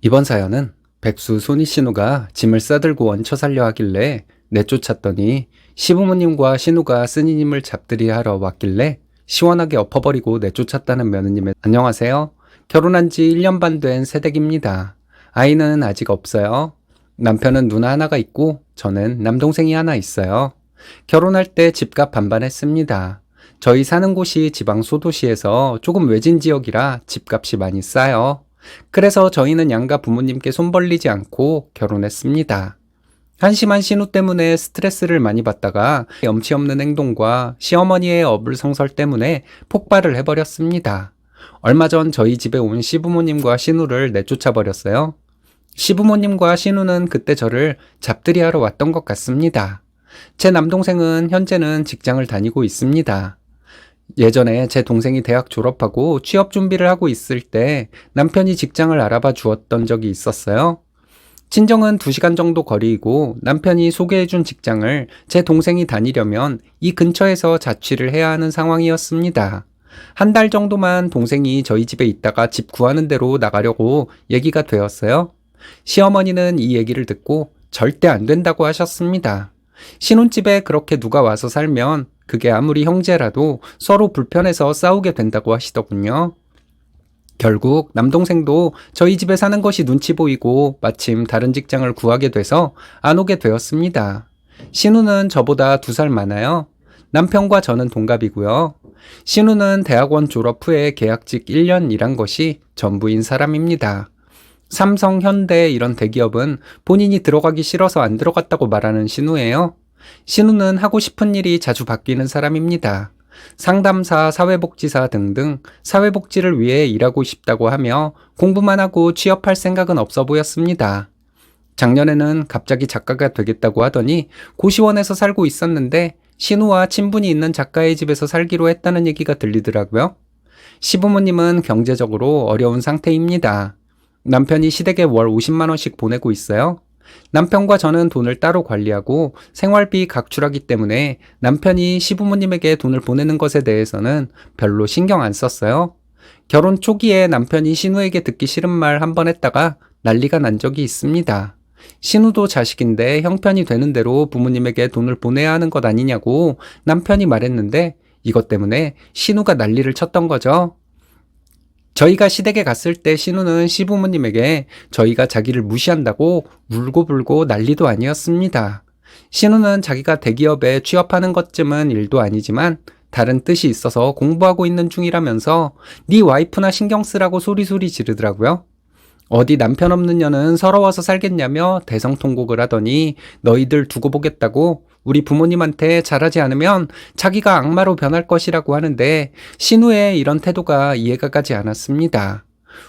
이번 사연은 백수 손희 신우가 짐을 싸들고 원쳐 살려 하길래 내쫓았더니 시부모님과 신우가 스님을 잡들이 하러 왔길래 시원하게 엎어버리고 내쫓았다는 며느님의 안녕하세요. 결혼한 지 1년 반 된 새댁입니다. 아이는 아직 없어요. 남편은 누나 하나가 있고 저는 남동생이 하나 있어요. 결혼할 때 집값 반반했습니다. 저희 사는 곳이 지방 소도시에서 조금 외진 지역이라 집값이 많이 싸요. 그래서 저희는 양가 부모님께 손 벌리지 않고 결혼했습니다. 한심한 신우 때문에 스트레스를 많이 받다가 염치 없는 행동과 시어머니의 어불성설 때문에 폭발을 해버렸습니다. 얼마 전 저희 집에 온 시부모님과 신우를 내쫓아 버렸어요. 시부모님과 신우는 그때 저를 잡들이하러 왔던 것 같습니다. 제 남동생은 현재는 직장을 다니고 있습니다. 예전에 제 동생이 대학 졸업하고 취업 준비를 하고 있을 때 남편이 직장을 알아봐 주었던 적이 있었어요. 친정은 2시간 정도 거리이고 남편이 소개해준 직장을 제 동생이 다니려면 이 근처에서 자취를 해야 하는 상황이었습니다. 한 달 정도만 동생이 저희 집에 있다가 집 구하는 대로 나가려고 얘기가 되었어요. 시어머니는 이 얘기를 듣고 절대 안 된다고 하셨습니다. 신혼집에 그렇게 누가 와서 살면 그게 아무리 형제라도 서로 불편해서 싸우게 된다고 하시더군요. 결국 남동생도 저희 집에 사는 것이 눈치 보이고 마침 다른 직장을 구하게 돼서 안 오게 되었습니다. 신우는 저보다 2살 많아요. 남편과 저는 동갑이고요. 신우는 대학원 졸업 후에 계약직 1년 일한 것이 전부인 사람입니다. 삼성, 현대 이런 대기업은 본인이 들어가기 싫어서 안 들어갔다고 말하는 신우예요. 신우는 하고 싶은 일이 자주 바뀌는 사람입니다. 상담사, 사회복지사 등등 사회복지를 위해 일하고 싶다고 하며 공부만 하고 취업할 생각은 없어 보였습니다. 작년에는 갑자기 작가가 되겠다고 하더니 고시원에서 살고 있었는데 신우와 친분이 있는 작가의 집에서 살기로 했다는 얘기가 들리더라고요. 시부모님은 경제적으로 어려운 상태입니다. 남편이 시댁에 월 50만 원씩 보내고 있어요. 남편과 저는 돈을 따로 관리하고 생활비 각출하기 때문에 남편이 시부모님에게 돈을 보내는 것에 대해서는 별로 신경 안 썼어요. 결혼 초기에 남편이 신우에게 듣기 싫은 말 한 번 했다가 난리가 난 적이 있습니다. 신우도 자식인데 형편이 되는 대로 부모님에게 돈을 보내야 하는 것 아니냐고 남편이 말했는데 이것 때문에 신우가 난리를 쳤던 거죠. 저희가 시댁에 갔을 때 신우는 시부모님에게 저희가 자기를 무시한다고 울고불고 난리도 아니었습니다. 신우는 자기가 대기업에 취업하는 것쯤은 일도 아니지만 다른 뜻이 있어서 공부하고 있는 중이라면서 네 와이프나 신경 쓰라고 소리소리 지르더라고요. 어디 남편 없는 년은 서러워서 살겠냐며 대성통곡을 하더니 너희들 두고 보겠다고 우리 부모님한테 잘하지 않으면 자기가 악마로 변할 것이라고 하는데 신우의 이런 태도가 이해가 가지 않았습니다.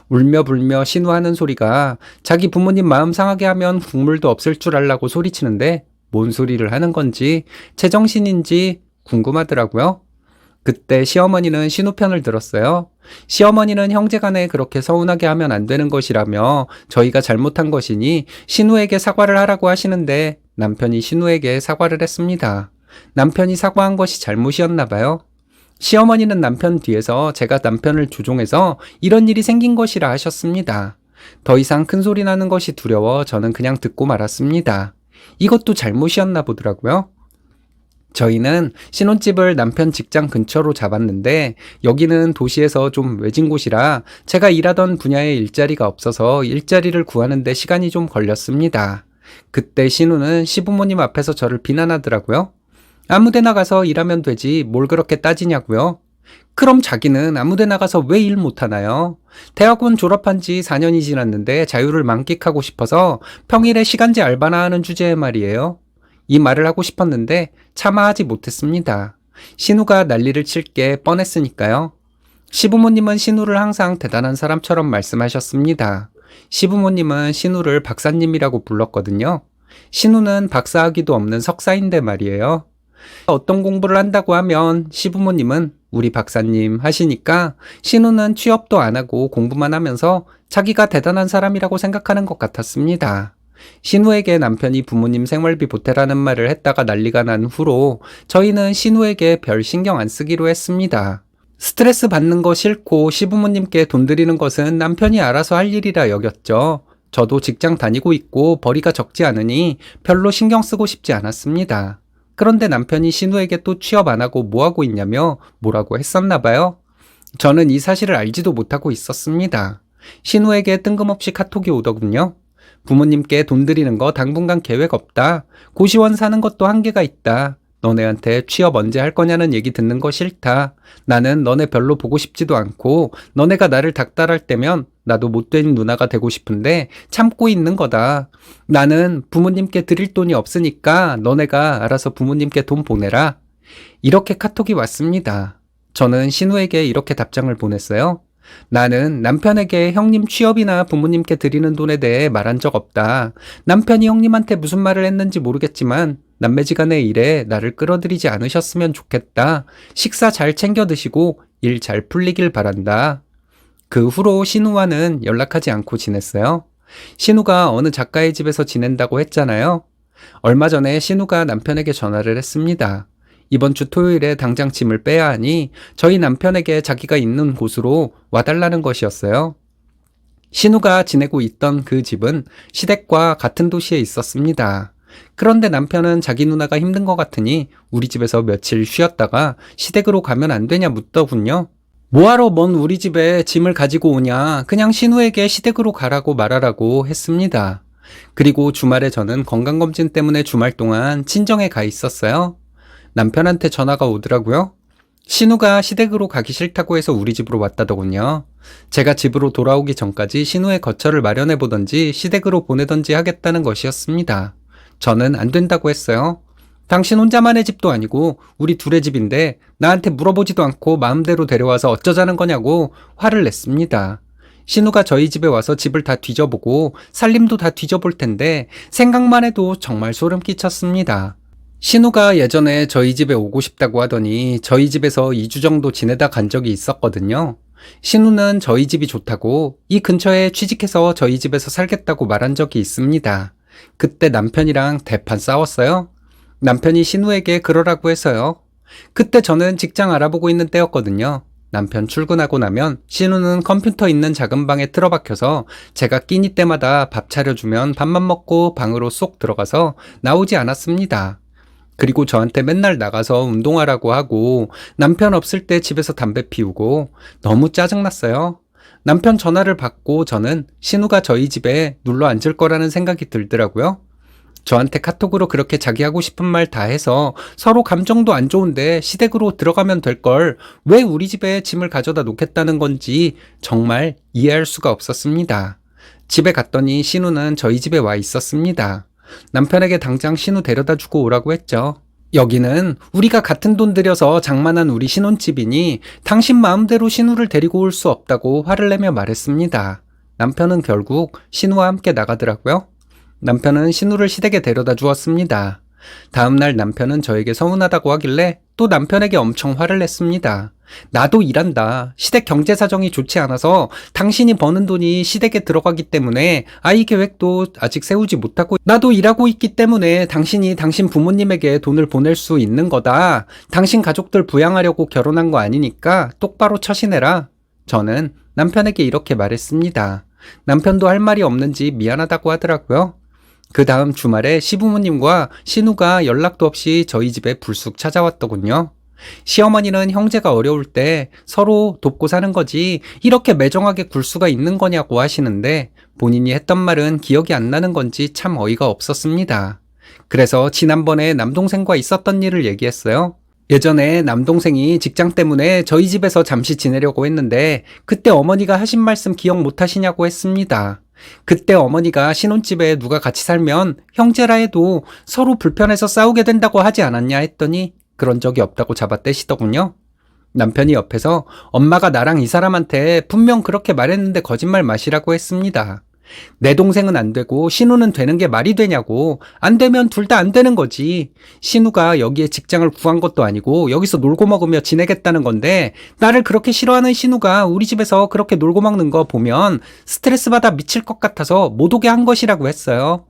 울며 불며 신우하는 소리가 자기 부모님 마음 상하게 하면 국물도 없을 줄 알라고 소리치는데 뭔 소리를 하는 건지 제정신인지 궁금하더라고요. 그때 시어머니는 신우 편을 들었어요. 시어머니는 형제간에 그렇게 서운하게 하면 안 되는 것이라며 저희가 잘못한 것이니 신우에게 사과를 하라고 하시는데 남편이 신우에게 사과를 했습니다. 남편이 사과한 것이 잘못이었나 봐요. 시어머니는 남편 뒤에서 제가 남편을 조종해서 이런 일이 생긴 것이라 하셨습니다. 더 이상 큰 소리 나는 것이 두려워 저는 그냥 듣고 말았습니다. 이것도 잘못이었나 보더라고요. 저희는 신혼집을 남편 직장 근처로 잡았는데 여기는 도시에서 좀 외진 곳이라 제가 일하던 분야에 일자리가 없어서 일자리를 구하는데 시간이 좀 걸렸습니다. 그때 신우는 시부모님 앞에서 저를 비난하더라고요. 아무데나 가서 일하면 되지 뭘 그렇게 따지냐고요. 그럼 자기는 아무데나 가서 왜 일 못하나요? 대학원 졸업한 지 4년이 지났는데 자유를 만끽하고 싶어서 평일에 시간제 알바나 하는 주제의 말이에요. 이 말을 하고 싶었는데 차마 하지 못했습니다. 신우가 난리를 칠 게 뻔했으니까요. 시부모님은 신우를 항상 대단한 사람처럼 말씀하셨습니다. 시부모님은 신우를 박사님이라고 불렀거든요. 신우는 박사학위도 없는 석사인데 말이에요. 어떤 공부를 한다고 하면 시부모님은 우리 박사님 하시니까 신우는 취업도 안 하고 공부만 하면서 자기가 대단한 사람이라고 생각하는 것 같았습니다. 신우에게 남편이 부모님 생활비 보태라는 말을 했다가 난리가 난 후로 저희는 신우에게 별 신경 안 쓰기로 했습니다. 스트레스 받는 거 싫고 시부모님께 돈 드리는 것은 남편이 알아서 할 일이라 여겼죠. 저도 직장 다니고 있고 벌이가 적지 않으니 별로 신경 쓰고 싶지 않았습니다. 그런데 남편이 신우에게 또 취업 안 하고 뭐 하고 있냐며 뭐라고 했었나 봐요. 저는 이 사실을 알지도 못하고 있었습니다. 신우에게 뜬금없이 카톡이 오더군요. 부모님께 돈 드리는 거 당분간 계획 없다. 고시원 사는 것도 한계가 있다. 너네한테 취업 언제 할 거냐는 얘기 듣는 거 싫다. 나는 너네 별로 보고 싶지도 않고 너네가 나를 닥달할 때면 나도 못된 누나가 되고 싶은데 참고 있는 거다. 나는 부모님께 드릴 돈이 없으니까 너네가 알아서 부모님께 돈 보내라. 이렇게 카톡이 왔습니다. 저는 신우에게 이렇게 답장을 보냈어요. 나는 남편에게 형님 취업이나 부모님께 드리는 돈에 대해 말한 적 없다. 남편이 형님한테 무슨 말을 했는지 모르겠지만 남매지간의 일에 나를 끌어들이지 않으셨으면 좋겠다. 식사 잘 챙겨 드시고 일 잘 풀리길 바란다. 그 후로 신우와는 연락하지 않고 지냈어요. 신우가 어느 작가의 집에서 지낸다고 했잖아요. 얼마 전에 신우가 남편에게 전화를 했습니다. 이번 주 토요일에 당장 짐을 빼야 하니 저희 남편에게 자기가 있는 곳으로 와달라는 것이었어요. 신우가 지내고 있던 그 집은 시댁과 같은 도시에 있었습니다. 그런데 남편은 자기 누나가 힘든 것 같으니 우리 집에서 며칠 쉬었다가 시댁으로 가면 안 되냐 묻더군요. 뭐하러 먼 우리 집에 짐을 가지고 오냐. 그냥 신우에게 시댁으로 가라고 말하라고 했습니다. 그리고 주말에 저는 건강검진 때문에 주말 동안 친정에 가 있었어요. 남편한테 전화가 오더라고요. 신우가 시댁으로 가기 싫다고 해서 우리 집으로 왔다더군요. 제가 집으로 돌아오기 전까지 신우의 거처를 마련해 보던지 시댁으로 보내던지 하겠다는 것이었습니다. 저는 안 된다고 했어요. 당신 혼자만의 집도 아니고 우리 둘의 집인데 나한테 물어보지도 않고 마음대로 데려와서 어쩌자는 거냐고 화를 냈습니다. 신우가 저희 집에 와서 집을 다 뒤져보고 살림도 다 뒤져볼 텐데 생각만 해도 정말 소름 끼쳤습니다. 신우가 예전에 저희 집에 오고 싶다고 하더니 저희 집에서 2주 정도 지내다 간 적이 있었거든요. 신우는 저희 집이 좋다고 이 근처에 취직해서 저희 집에서 살겠다고 말한 적이 있습니다. 그때 남편이랑 대판 싸웠어요. 남편이 신우에게 그러라고 해서요. 그때 저는 직장 알아보고 있는 때였거든요. 남편 출근하고 나면 신우는 컴퓨터 있는 작은 방에 틀어박혀서 제가 끼니 때마다 밥 차려주면 밥만 먹고 방으로 쏙 들어가서 나오지 않았습니다. 그리고 저한테 맨날 나가서 운동하라고 하고 남편 없을 때 집에서 담배 피우고 너무 짜증났어요. 남편 전화를 받고 저는 신우가 저희 집에 눌러 앉을 거라는 생각이 들더라고요. 저한테 카톡으로 그렇게 자기 하고 싶은 말 다 해서 서로 감정도 안 좋은데 시댁으로 들어가면 될 걸 왜 우리 집에 짐을 가져다 놓겠다는 건지 정말 이해할 수가 없었습니다. 집에 갔더니 신우는 저희 집에 와 있었습니다. 남편에게 당장 신우 데려다 주고 오라고 했죠. 여기는 우리가 같은 돈 들여서 장만한 우리 신혼집이니 당신 마음대로 신우를 데리고 올 수 없다고 화를 내며 말했습니다. 남편은 결국 신우와 함께 나가더라고요. 남편은 신우를 시댁에 데려다 주었습니다. 다음날 남편은 저에게 서운하다고 하길래 또 남편에게 엄청 화를 냈습니다. 나도 일한다. 시댁 경제 사정이 좋지 않아서 당신이 버는 돈이 시댁에 들어가기 때문에 아이 계획도 아직 세우지 못하고 나도 일하고 있기 때문에 당신이 당신 부모님에게 돈을 보낼 수 있는 거다. 당신 가족들 부양하려고 결혼한 거 아니니까 똑바로 처신해라. 저는 남편에게 이렇게 말했습니다. 남편도 할 말이 없는지 미안하다고 하더라고요. 그 다음 주말에 시부모님과 신우가 연락도 없이 저희 집에 불쑥 찾아왔더군요. 시어머니는 형제가 어려울 때 서로 돕고 사는 거지 이렇게 매정하게 굴 수가 있는 거냐고 하시는데 본인이 했던 말은 기억이 안 나는 건지 참 어이가 없었습니다. 그래서 지난번에 남동생과 있었던 일을 얘기했어요. 예전에 남동생이 직장 때문에 저희 집에서 잠시 지내려고 했는데 그때 어머니가 하신 말씀 기억 못 하시냐고 했습니다. 그때 어머니가 신혼집에 누가 같이 살면 형제라 해도 서로 불편해서 싸우게 된다고 하지 않았냐 했더니 그런 적이 없다고 잡아떼시더군요. 남편이 옆에서 엄마가 나랑 이 사람한테 분명 그렇게 말했는데 거짓말 마시라고 했습니다. 내 동생은 안 되고 신우는 되는 게 말이 되냐고. 안 되면 둘 다 안 되는 거지. 신우가 여기에 직장을 구한 것도 아니고 여기서 놀고 먹으며 지내겠다는 건데 나를 그렇게 싫어하는 신우가 우리 집에서 그렇게 놀고 먹는 거 보면 스트레스 받아 미칠 것 같아서 못 오게 한 것이라고 했어요.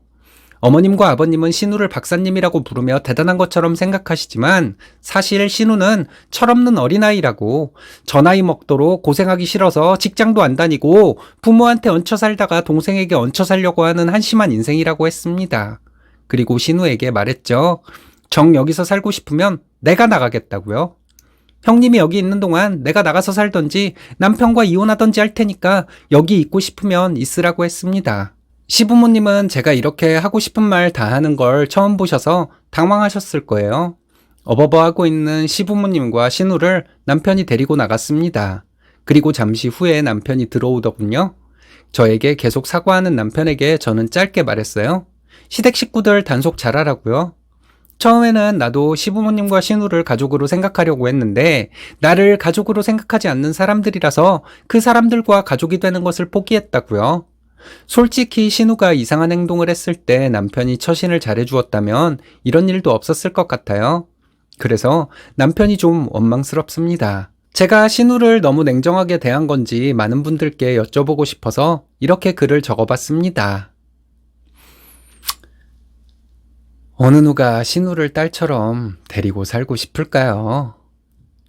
어머님과 아버님은 신우를 박사님이라고 부르며 대단한 것처럼 생각하시지만 사실 신우는 철없는 어린아이라고 저 나이 먹도록 고생하기 싫어서 직장도 안 다니고 부모한테 얹혀 살다가 동생에게 얹혀 살려고 하는 한심한 인생이라고 했습니다. 그리고 신우에게 말했죠. 정 여기서 살고 싶으면 내가 나가겠다고요. 형님이 여기 있는 동안 내가 나가서 살던지 남편과 이혼하던지 할 테니까 여기 있고 싶으면 있으라고 했습니다. 시부모님은 제가 이렇게 하고 싶은 말 다 하는 걸 처음 보셔서 당황하셨을 거예요. 어버버하고 있는 시부모님과 신우를 남편이 데리고 나갔습니다. 그리고 잠시 후에 남편이 들어오더군요. 저에게 계속 사과하는 남편에게 저는 짧게 말했어요. 시댁 식구들 단속 잘하라고요. 처음에는 나도 시부모님과 신우를 가족으로 생각하려고 했는데 나를 가족으로 생각하지 않는 사람들이라서 그 사람들과 가족이 되는 것을 포기했다고요. 솔직히 신우가 이상한 행동을 했을 때 남편이 처신을 잘해주었다면 이런 일도 없었을 것 같아요. 그래서 남편이 좀 원망스럽습니다. 제가 신우를 너무 냉정하게 대한 건지 많은 분들께 여쭤보고 싶어서 이렇게 글을 적어봤습니다. 어느 누가 신우를 딸처럼 데리고 살고 싶을까요?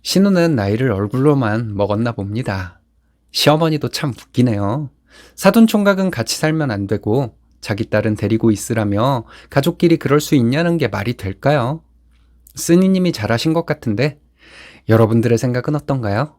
신우는 나이를 얼굴로만 먹었나 봅니다. 시어머니도 참 웃기네요. 사돈총각은 같이 살면 안 되고 자기 딸은 데리고 있으라며 가족끼리 그럴 수 있냐는 게 말이 될까요? 쓰니님이 잘하신 것 같은데 여러분들의 생각은 어떤가요?